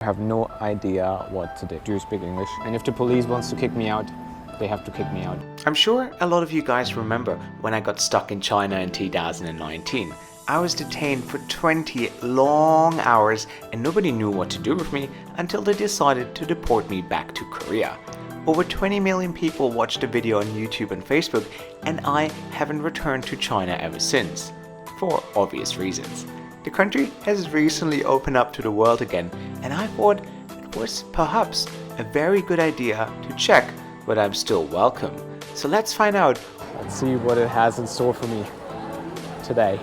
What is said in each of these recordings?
I have no idea what to do. Do you speak English? And if the police wants to kick me out, they have to kick me out. I'm sure a lot of you guys remember when I got stuck in China in 2019. I was detained for 20 long hours and nobody knew what to do with me until they decided to deport me back to Korea. Over 20 million people watched the video on YouTube and Facebook, and I haven't returned to China ever since, for obvious reasons. The country has recently opened up to the world again, and I thought it was perhaps a very good idea to check whether I'm still welcome. So let's find out. Let's see what it has in store for me today.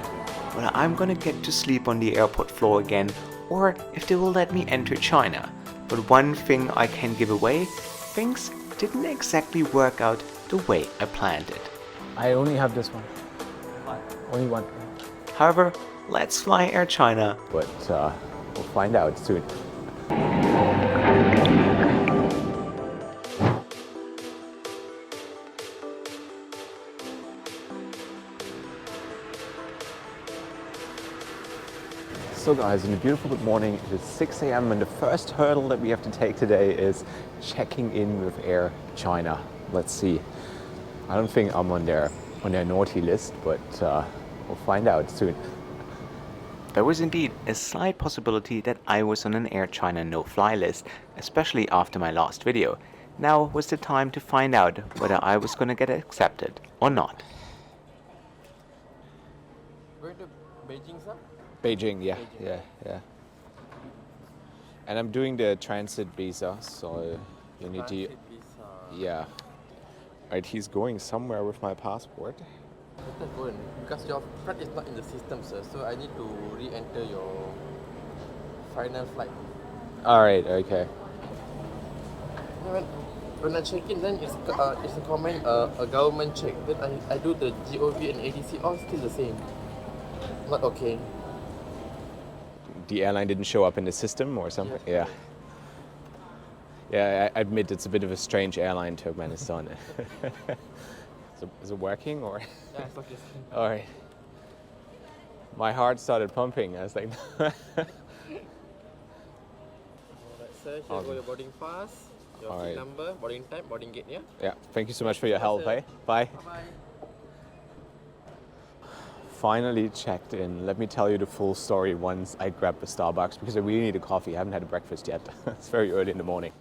Whether I'm gonna get to sleep on the airport floor again, or if they will let me enter China. But one thing I can give away, things didn't exactly work out the way I planned it. I only have this one. Only one. However, let's fly Air China. But we'll find out soon. So guys, in a beautiful good morning, it is 6 a.m. and the first hurdle that we have to take today is checking in with Air China. Let's see. I don't think I'm on their naughty list, but we'll find out soon. There was indeed a slight possibility that I was on an Air China no-fly list, especially after my last video. Now was the time to find out whether I was gonna get accepted or not. Going to Beijing, sir? Beijing, yeah, Beijing. yeah. And I'm doing the transit visa, so you need to, Transit visa. yeah. Right, he's going somewhere with my passport. Better go and, because your flight is not in the system, sir. So I need to re-enter your final flight. All right, okay. When I check in, then it's a comment a government check. Then I do the GOV and ADC, all still the same. Not okay. The airline didn't show up in the system or something? Yeah. Yeah, I admit it's a bit of a strange airline, Turkmenistan. Is it working or? Yeah, it's okay. All right. My heart started pumping. I was like, Alright, sir. Here Awesome. go your boarding pass, your Alright. seat number, boarding time, boarding gate, yeah? yeah, thank you so much for your help, eh? Bye. Bye-bye. Finally checked in. Let me tell you the full story once I grab the Starbucks because I really need a coffee. I haven't had a breakfast yet. It's very early in the morning.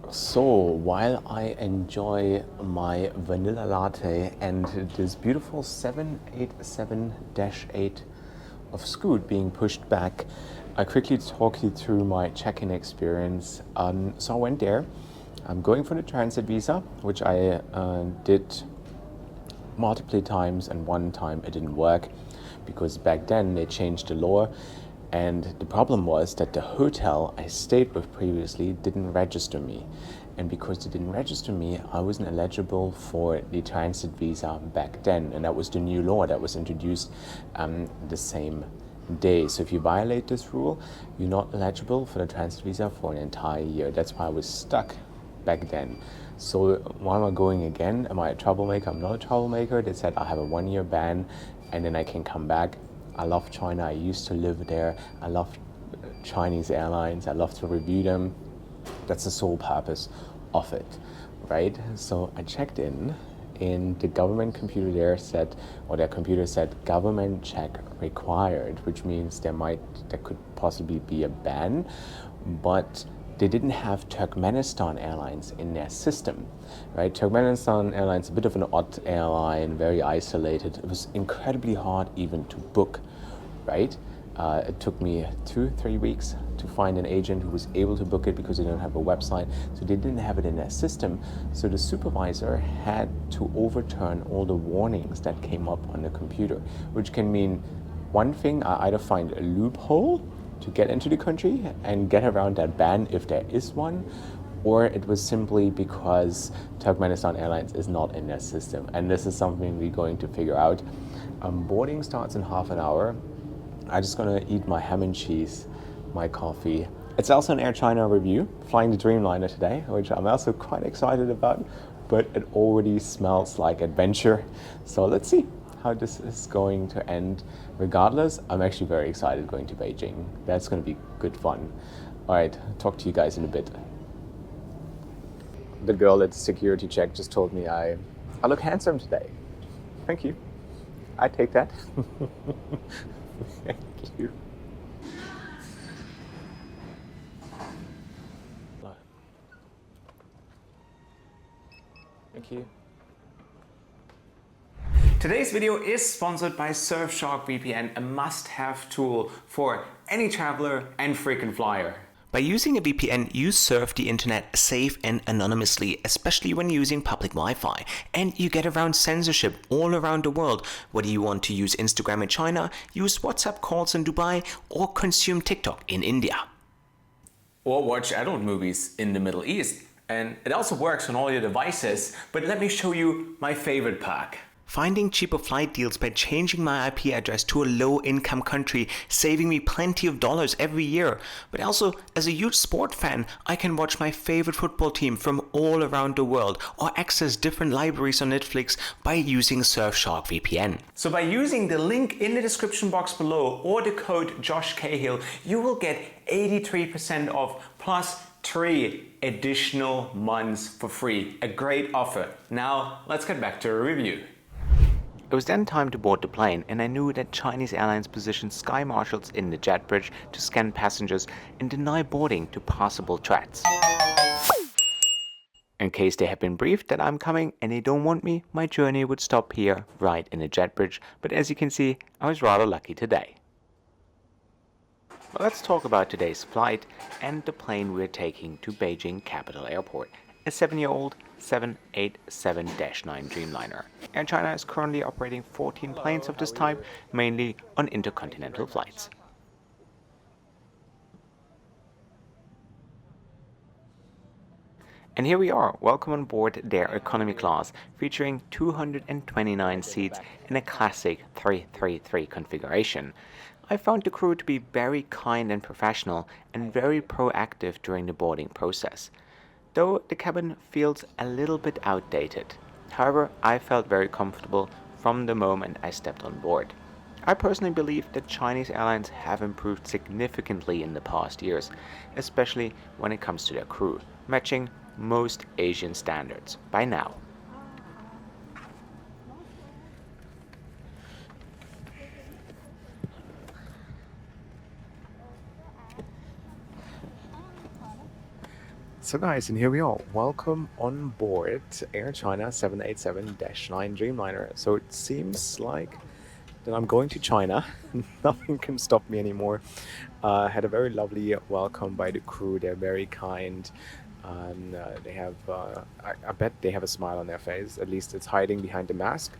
So while I enjoy my vanilla latte and this beautiful 787-8 of Scoot being pushed back, I quickly talk you through my check-in experience. So I went there. I'm going for the transit visa, which I did multiple times, and one time it didn't work because back then they changed the law. And the problem was that the hotel I stayed with previously didn't register me. And because they didn't register me, I wasn't eligible for the transit visa back then. And that was the new law that was introduced the same day. So if you violate this rule, you're not eligible for the transit visa for an entire year. That's why I was stuck back then. So why am I going again? Am I a troublemaker? I'm not a troublemaker. They said I have a 1-year ban and then I can come back. I love China. I used to live there. I love Chinese airlines. I love to review them. That's the sole purpose of it, right? So I checked in, and the government computer there said, or their computer said, government check required, which means there could possibly be a ban, but they didn't have Turkmenistan Airlines in their system, right? Turkmenistan Airlines is a bit of an odd airline, very isolated. It was incredibly hard even to book, right? It took me 2-3 weeks to find an agent who was able to book it because they don't have a website, so they didn't have it in their system. So the supervisor had to overturn all the warnings that came up on the computer, which can mean one thing: I either find a loophole to get into the country and get around that ban if there is one, or it was simply because Turkmenistan Airlines is not in their system. And this is something we're going to figure out. Boarding starts in half an hour. I'm just gonna eat my ham and cheese, my coffee, It's also an Air China review, flying the Dreamliner today, which I'm also quite excited about, but it already smells like adventure. So let's see how this is going to end. Regardless, I'm actually very excited going to Beijing. That's going to be good fun. All right, talk to you guys in a bit. The girl at the security check just told me I look handsome today. Thank you. I take that. Thank you. Thank you. Today's video is sponsored by Surfshark VPN, a must-have tool for any traveler and frequent flyer. By using a VPN, you surf the internet safe and anonymously, especially when using public Wi-Fi. And you get around censorship all around the world, whether you want to use Instagram in China, use WhatsApp calls in Dubai, or consume TikTok in India. Or watch adult movies in the Middle East. And it also works on all your devices, but let me show you my favorite perk. Finding cheaper flight deals by changing my IP address to a low-income country, saving me plenty of dollars every year. But also, as a huge sport fan, I can watch my favorite football team from all around the world or access different libraries on Netflix by using Surfshark VPN. So by using the link in the description box below or the code Josh Cahill, you will get 83% off plus 3 additional months for free. A great offer. Now, let's get back to a review. It was then time to board the plane, and I knew that Chinese Airlines positioned sky marshals in the jet bridge to scan passengers and deny boarding to possible threats. In case they had been briefed that I'm coming and they don't want me, my journey would stop here, right in the jet bridge, but as you can see, I was rather lucky today. Well, let's talk about today's flight and the plane we're taking to Beijing Capital Airport, a 7-year-old 787-9 Dreamliner. Air China is currently operating 14 planes of this type, mainly on intercontinental flights. And here we are, welcome on board their economy class, featuring 229 seats in a classic 333 configuration. I found the crew to be very kind and professional and very proactive during the boarding process, though the cabin feels a little bit outdated. However, I felt very comfortable from the moment I stepped on board. I personally believe that Chinese airlines have improved significantly in the past years, especially when it comes to their crew, matching most Asian standards by now. So guys, and here we are. Welcome on board Air China 787-9 Dreamliner. So it seems like that I'm going to China. Nothing can stop me anymore. Had a very lovely welcome by the crew. They're very kind. They have, I bet they have a smile on their face. At least it's hiding behind the mask.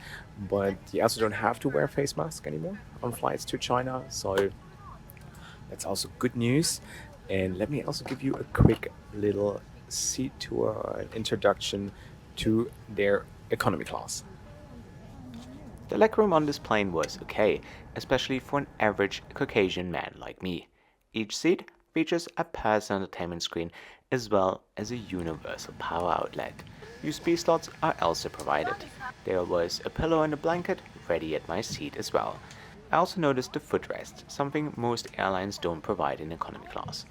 But you also don't have to wear a face mask anymore on flights to China. So that's also good news. And let me also give you a quick little seat tour, introduction to their economy class. The legroom on this plane was okay, especially for an average Caucasian man like me. Each seat features a personal entertainment screen as well as a universal power outlet. USB slots are also provided. There was a pillow and a blanket ready at my seat as well. I also noticed the footrest, something most airlines don't provide in economy class.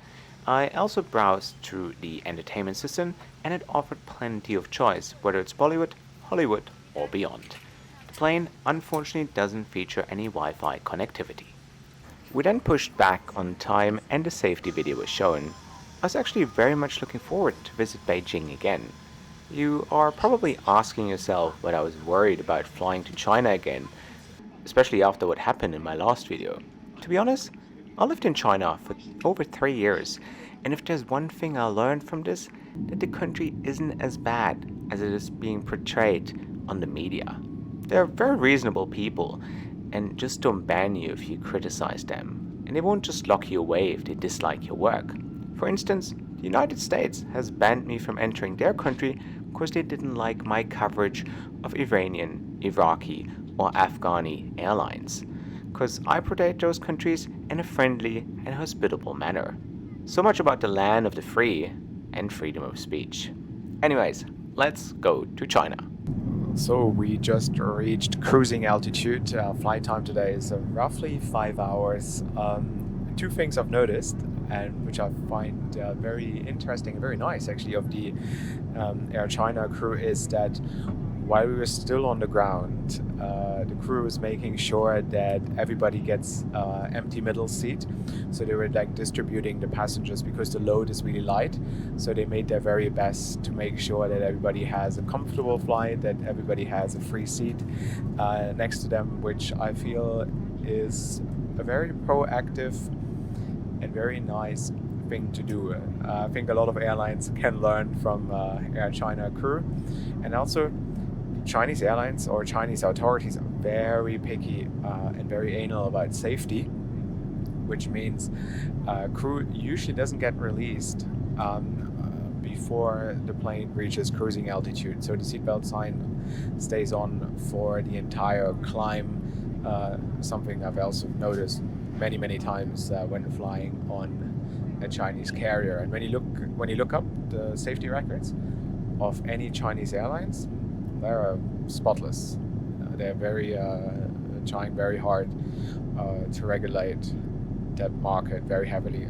I also browsed through the entertainment system and it offered plenty of choice, whether it's Bollywood, Hollywood or beyond. The plane unfortunately doesn't feature any Wi-Fi connectivity. We then pushed back on time and the safety video was shown. I was actually very much looking forward to visit Beijing again. You are probably asking yourself whether I was worried about flying to China again, especially after what happened in my last video. To be honest, I lived in China for over 3 years, and if there's one thing I learned from this, that the country isn't as bad as it is being portrayed on the media. They're very reasonable people, and just don't ban you if you criticize them, and they won't just lock you away if they dislike your work. For instance, the United States has banned me from entering their country because they didn't like my coverage of Iranian, Iraqi, or Afghani airlines, because I protect those countries in a friendly and hospitable manner. So much about the land of the free and freedom of speech. Anyways, let's go to China. So we just reached cruising altitude. Flight time today is roughly 5 hours. Two things I've noticed, and which I find very interesting and very nice actually of the Air China crew, is that while we were still on the ground, the crew was making sure that everybody gets empty middle seat. So they were like distributing the passengers because the load is really light. So they made their very best to make sure that everybody has a comfortable flight, that everybody has a free seat next to them, which I feel is a very proactive and very nice thing to do. I think a lot of airlines can learn from Air China crew, and also Chinese airlines or Chinese authorities are very picky and very anal about safety, which means crew usually doesn't get released before the plane reaches cruising altitude. So the seatbelt sign stays on for the entire climb, something I've also noticed many times when flying on a Chinese carrier. And when you look up the safety records of any Chinese airlines, they're spotless. They're very trying very hard to regulate that market very heavily.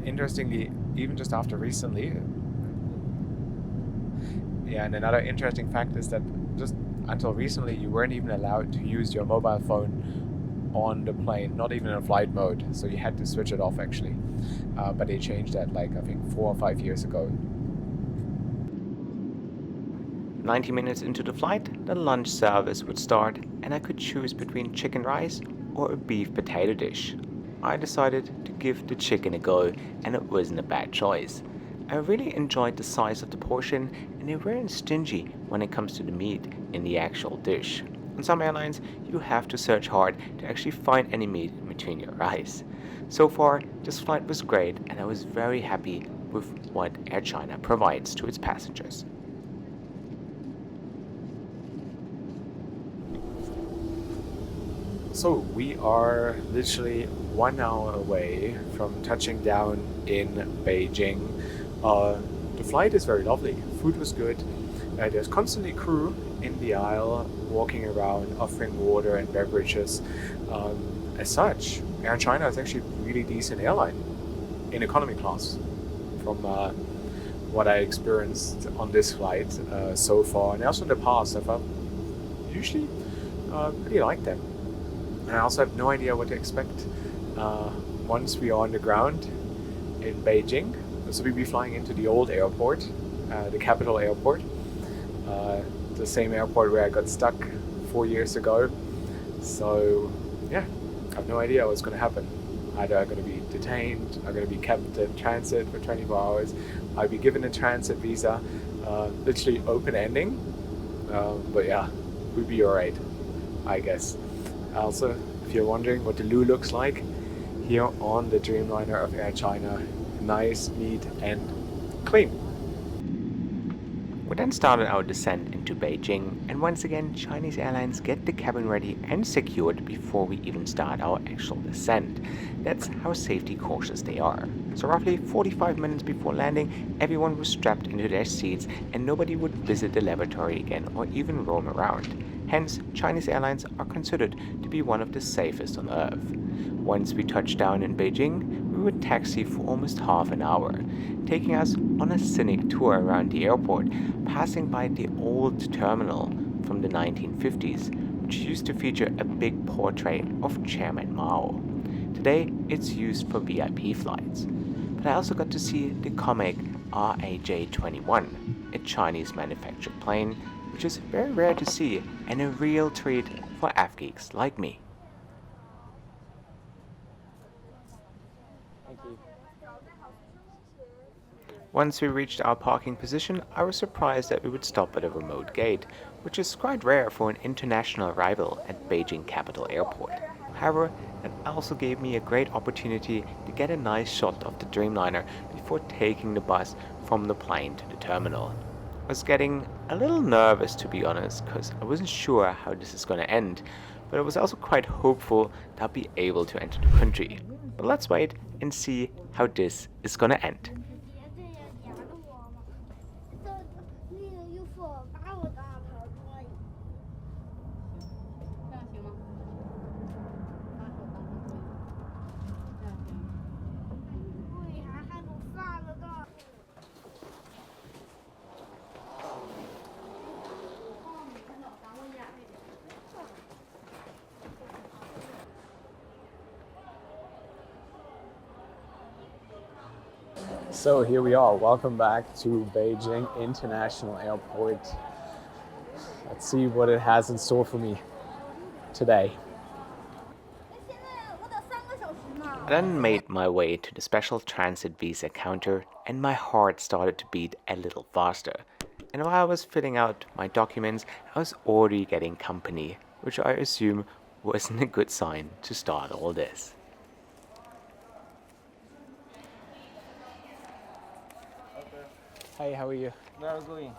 Interestingly, even just after recently, and another interesting fact is that just until recently you weren't even allowed to use your mobile phone on the plane, not even in flight mode, so you had to switch it off actually. But they changed that like I think 4 or 5 years ago. 90 minutes into the flight, the lunch service would start and I could choose between chicken rice or a beef potato dish. I decided to give the chicken a go, and it wasn't a bad choice. I really enjoyed the size of the portion, and they weren't stingy when it comes to the meat in the actual dish. On some airlines, you have to search hard to actually find any meat in between your rice. So far, this flight was great, and I was very happy with what Air China provides to its passengers. So we are literally 1 hour away from touching down in Beijing. The flight is very lovely. Food was good. There's constantly crew in the aisle walking around offering water and beverages. As such, Air China is actually a really decent airline in economy class from what I experienced on this flight so far. And also in the past, I've usually pretty like them. And I also have no idea what to expect once we are on the ground in Beijing. So we'll be flying into the old airport, the capital airport, the same airport where I got stuck 4 years ago. So yeah, I have no idea what's going to happen. Either I'm going to be detained, I'm going to be kept in transit for 24 hours, I'll be given a transit visa, literally open ending. But yeah, we'll be alright, I guess. Also, if you're wondering what the loo looks like, here on the Dreamliner of Air China, nice, neat and clean. We then started our descent into Beijing, and once again Chinese airlines get the cabin ready and secured before we even start our actual descent. That's how safety cautious they are. So roughly 45 minutes before landing, everyone was strapped into their seats and nobody would visit the lavatory again or even roam around. Hence, Chinese airlines are considered to be one of the safest on Earth. Once we touched down in Beijing, we would taxi for almost half an hour, taking us on a scenic tour around the airport, passing by the old terminal from the 1950s, which used to feature a big portrait of Chairman Mao. Today, it's used for VIP flights. But I also got to see the comic RAJ-21, a Chinese manufactured plane, which is very rare to see and a real treat for AvGeeks like me. Once we reached our parking position, I was surprised that we would stop at a remote gate, which is quite rare for an international arrival at Beijing Capital Airport. However, it also gave me a great opportunity to get a nice shot of the Dreamliner before taking the bus from the plane to the terminal. I was getting a little nervous, to be honest, because I wasn't sure how this is going to end, but I was also quite hopeful that I'll be able to enter the country. But let's wait and see how this is gonna end. So here we are. Welcome back to Beijing International Airport. Let's see what it has in store for me today. I then made my way to the special transit visa counter and my heart started to beat a little faster. And while I was filling out my documents, I was already getting company, which I assume wasn't a good sign to start all this. Hey, how are you? Where are you going?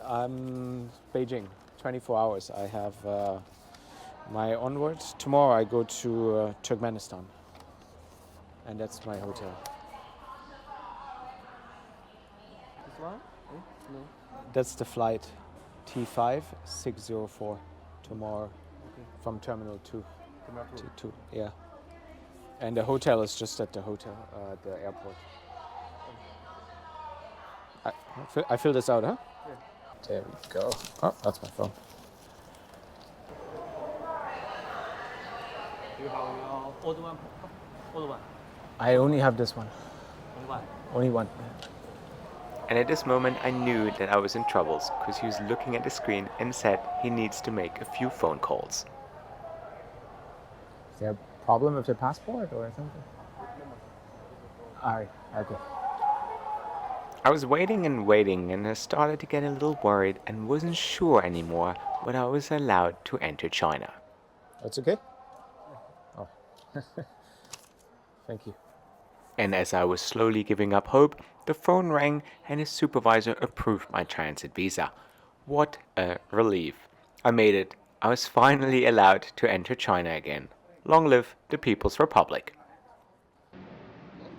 I'm Beijing, 24 hours. I have my onwards. Tomorrow I go to Turkmenistan. And that's my hotel. This one? No. That's the flight T5 604 tomorrow from Terminal 2 to 2. Yeah. And the hotel is just at the hotel, the airport. I fill this out, huh? Yeah. There we go. Oh, that's my phone. Do you have your old one? Old one? I only have this one. Only one? Only one. And at this moment I knew that I was in troubles because he was looking at the screen and said he needs to make a few phone calls. Is there a problem with the passport or something? Alright, okay. I was waiting and I started to get a little worried and wasn't sure anymore whether I was allowed to enter China. That's okay? Oh. Thank you. And as I was slowly giving up hope, the phone rang and his supervisor approved my transit visa. What a relief. I made it. I was finally allowed to enter China again. Long live the People's Republic.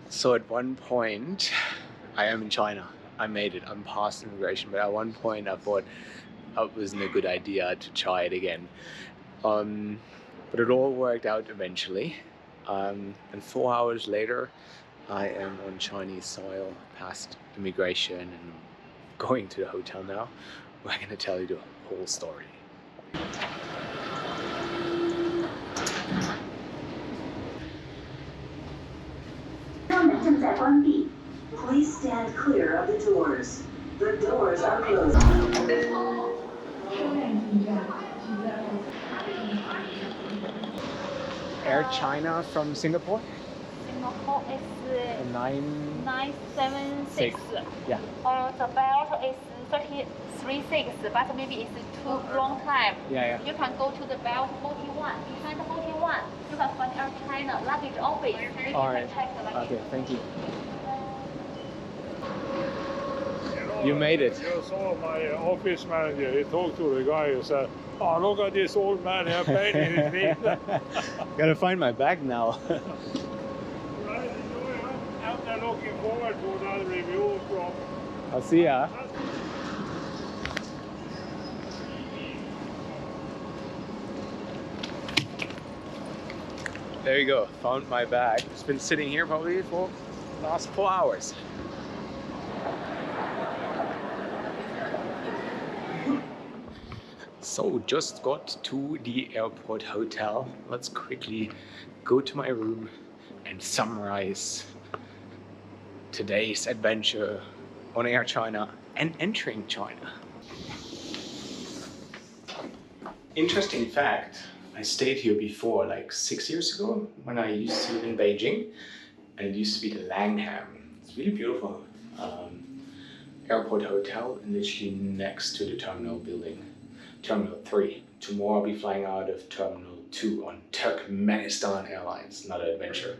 So at one point, I am in China. I made it. I'm past immigration. But at one point, I thought it wasn't a good idea to try it again. But it all worked out eventually. And 4 hours later, I am on Chinese soil, past immigration, and going to the hotel now. We're going to tell you the whole story. Please stand clear of the doors. The doors are closed. Air China from Singapore? Singapore is 976. Yeah. The belt is 336, but maybe it's too long time. Yeah. You can go to the belt 41. Behind 41, you can find Air China luggage office. Maybe you Alright. can check the luggage. Okay, thank you. You made it. You saw my office manager. He talked to the guy and said, "Oh, look at this old man here painting his feet." Gotta find my bag now. Right, I'm looking forward to that review from. I'll see ya. There you go. Found my bag. It's been sitting here probably for the last 4 hours. So just got to the airport hotel. Let's quickly go to my room and summarize today's adventure on Air China and entering China. Interesting fact, I stayed here before like 6 years ago when I used to live in Beijing, and it used to be the Langham. It's really beautiful. Airport hotel and literally next to the terminal building. Terminal 3. Tomorrow I'll be flying out of Terminal 2 on Turkmenistan Airlines. Another adventure.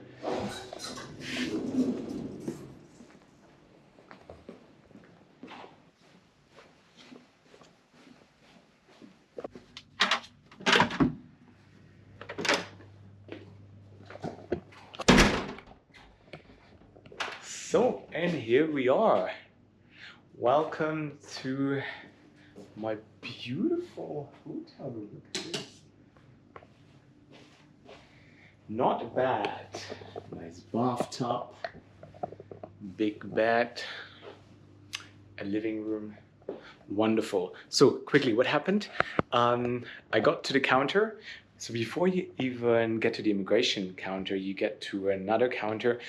So, and here we are. Welcome to my beautiful hotel room. Look at this. Not bad. Nice bathtub, big bed, a living room. Wonderful. So quickly, what happened? I got to the counter. So before you even get to the immigration counter, you get to another counter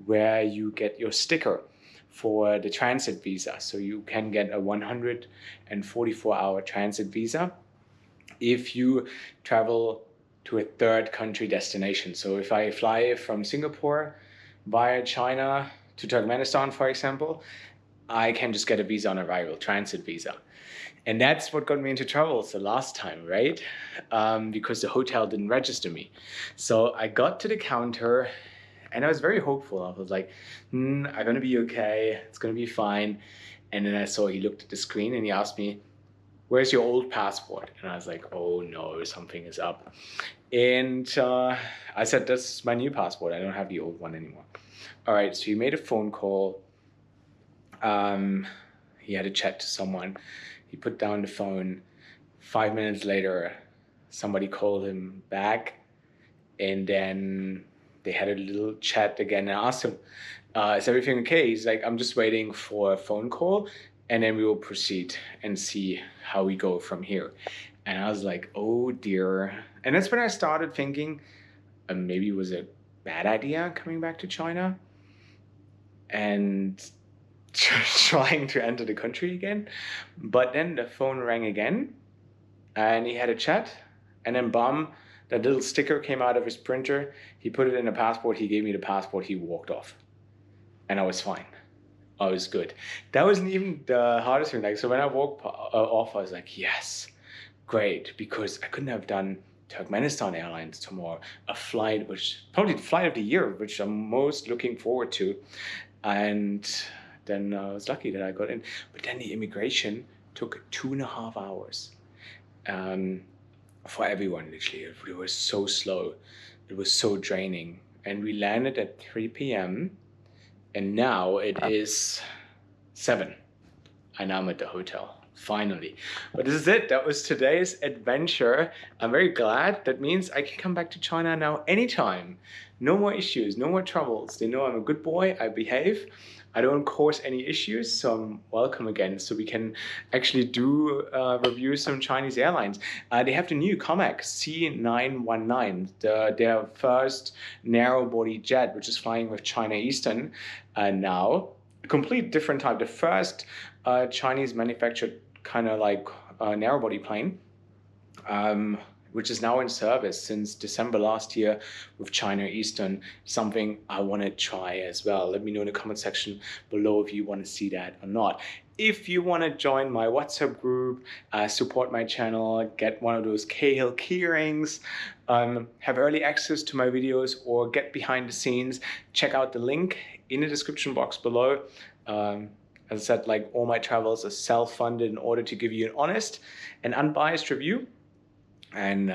where you get your sticker for the transit visa. So you can get a 144-hour transit visa if you travel to a third country destination. So if I fly from Singapore via China to Turkmenistan, for example, I can just get a visa on arrival, transit visa. And that's what got me into trouble the last time, right? Because the hotel didn't register me. So I got to the counter and I was very hopeful. I was like, I'm gonna be okay, it's gonna be fine. And then I saw he looked at the screen and he asked me, where's your old passport? And I was like, oh no, something is up. And I said, that's my new passport. I don't have the old one anymore. All right, so he made a phone call. He had a chat to someone. He put down the phone. 5 minutes later, somebody called him back. And then they had a little chat again and I asked him, is everything okay? He's like, I'm just waiting for a phone call and then we will proceed and see how we go from here. And I was like, oh dear. And that's when I started thinking, maybe it was a bad idea coming back to China and trying to enter the country again. But then the phone rang again and he had a chat and then bam, that little sticker came out of his printer. He put it in the passport. He gave me the passport. He walked off and I was fine. I was good. That wasn't even the hardest thing. Like, so when I walked off, I was like, yes, great. Because I couldn't have done Turkmenistan Airlines tomorrow, a flight, which probably the flight of the year, which I'm most looking forward to. And then I was lucky that I got in. But then the immigration took 2.5 hours for everyone, literally. It was so slow. It was so draining. And we landed at 3 p.m. And now it is 7. And I'm at the hotel, finally. But this is it. That was today's adventure. I'm very glad. That means I can come back to China now anytime. No more issues, no more troubles. They know I'm a good boy, I behave. I don't cause any issues, so I'm welcome again. So we can actually do review some Chinese airlines. They have the new Comac C919, their first narrow-body jet, which is flying with China Eastern now. A complete different type. The first Chinese manufactured kind of like narrow-body plane. Which is now in service since December last year with China Eastern, something I want to try as well. Let me know in the comment section below if you want to see that or not. If you want to join my WhatsApp group, support my channel, get one of those Cahill key rings, have early access to my videos, or get behind the scenes, check out the link in the description box below. As I said, like all my travels are self-funded in order to give you an honest and unbiased review. And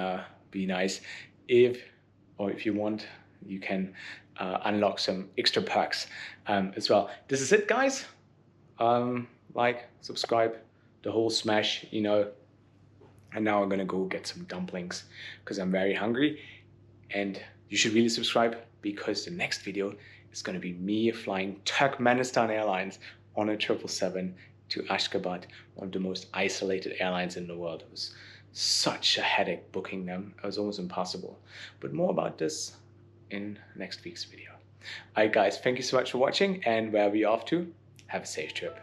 be nice. If you want, you can unlock some extra perks as well. This is it, guys. Like, subscribe, the whole smash, you know. And now I'm gonna go get some dumplings because I'm very hungry. And you should really subscribe because the next video is gonna be me flying Turkmenistan Airlines on a 777 to Ashgabat, one of the most isolated airlines in the world. It was such a headache booking them. It was almost impossible. But more about this in next week's video. Alright guys, thank you so much for watching, and wherever you're off to, have a safe trip.